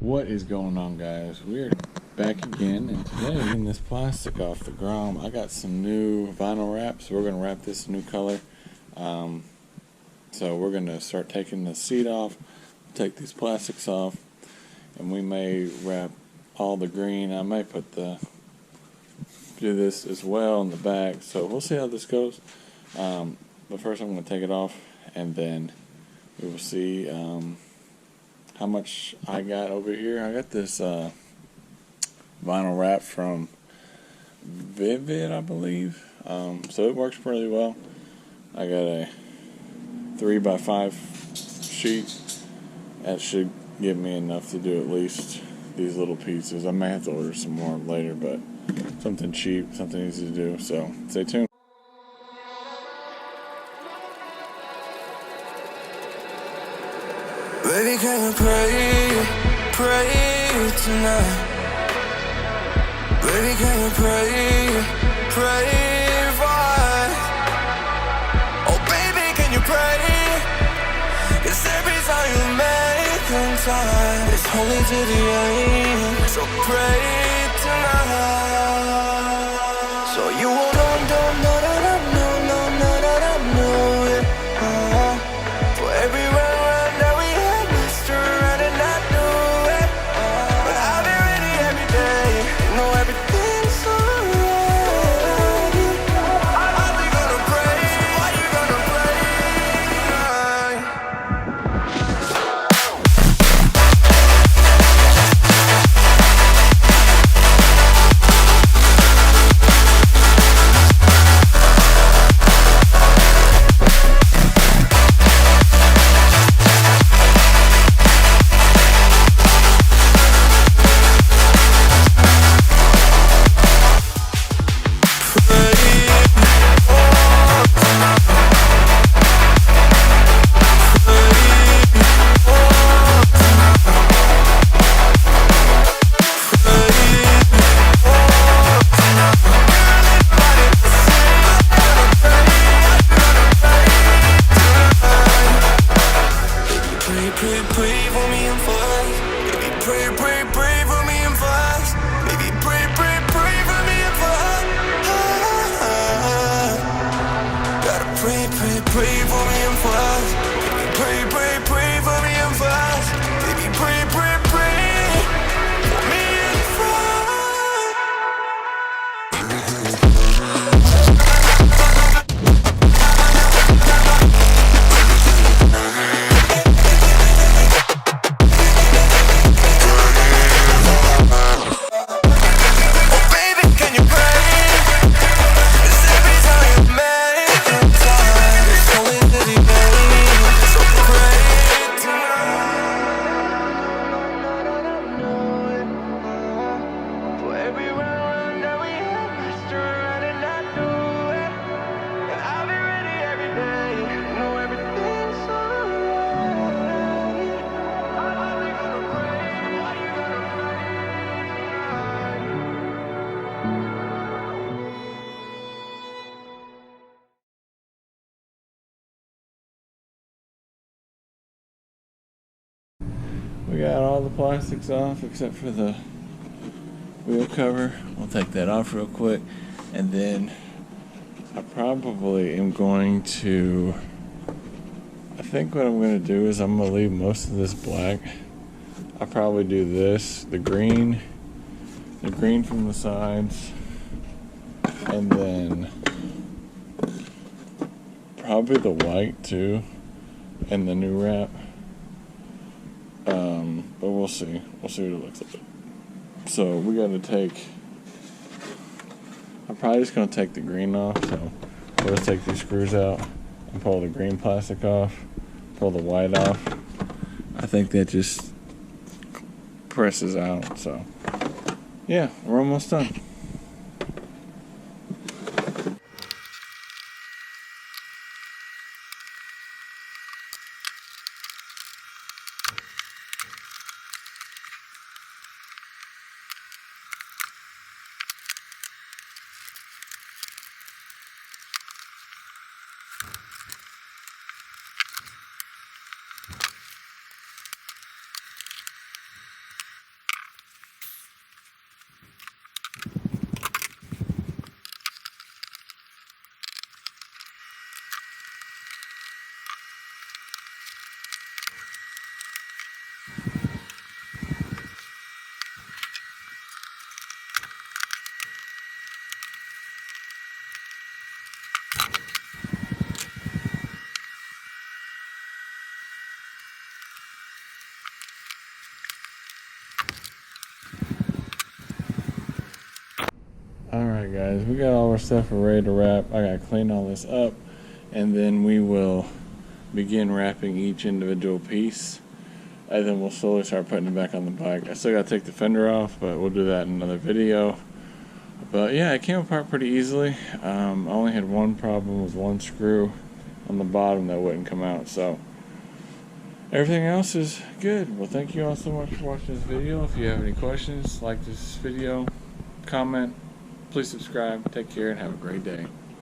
What is going on, guys? We're back again, and today getting this plastic off the Grom. I got some new vinyl wrap, so we're going to wrap this new color. So we're going to start taking the seat off, take these plastics off, and we may wrap all the green. I may do this as well in the back, so we'll see how this goes. But first I'm going to take it off, and then we will see how much I got over here. I got this vinyl wrap from Vvivid, I believe. So it works pretty well. I got a 3x5 sheet. That should give me enough to do at least these little pieces. I may have to order some more later, but something cheap, something easy to do. So stay tuned. Baby, can you pray tonight? Baby, can you pray for us? Oh, baby, can you pray? 'Cause every time you make time, it's only to the end. So pray tonight. So you won't know it. For every round that we had, Mr. Right, and I knew it. But I'll be ready every day. You know everything's alright. Are we gonna pray? Are you gonna pray? Pray for me and fast. Baby, pray for me and fast. Baby, pray for me and fast. Gotta pray for me and fast. Baby, pray for me and fast. Baby, pray for me and We got all the plastics off except for the wheel cover. We'll take that off real quick, and then I probably am going to, I think what I'm going to do is I'm going to leave most of this black. I'll probably do this, the green from the sides, and then probably the white too, and the new wrap. But we'll see what it looks like. So we got to I'm probably just going to take the green off. So we'll just take these screws out and pull the green plastic off, pull the white off. I think that just presses out. So yeah, we're almost done. Alright guys, we got all our stuff, we're ready to wrap. I gotta clean all this up, and then we will begin wrapping each individual piece, and then we'll slowly start putting it back on the bike. I still gotta take the fender off, but we'll do that in another video. But yeah, it came apart pretty easily. I only had one problem with one screw on the bottom that wouldn't come out, so everything else is good. Well, thank you all so much for watching this video. If you have any questions, like this video, comment, please subscribe. Take care and have a great day.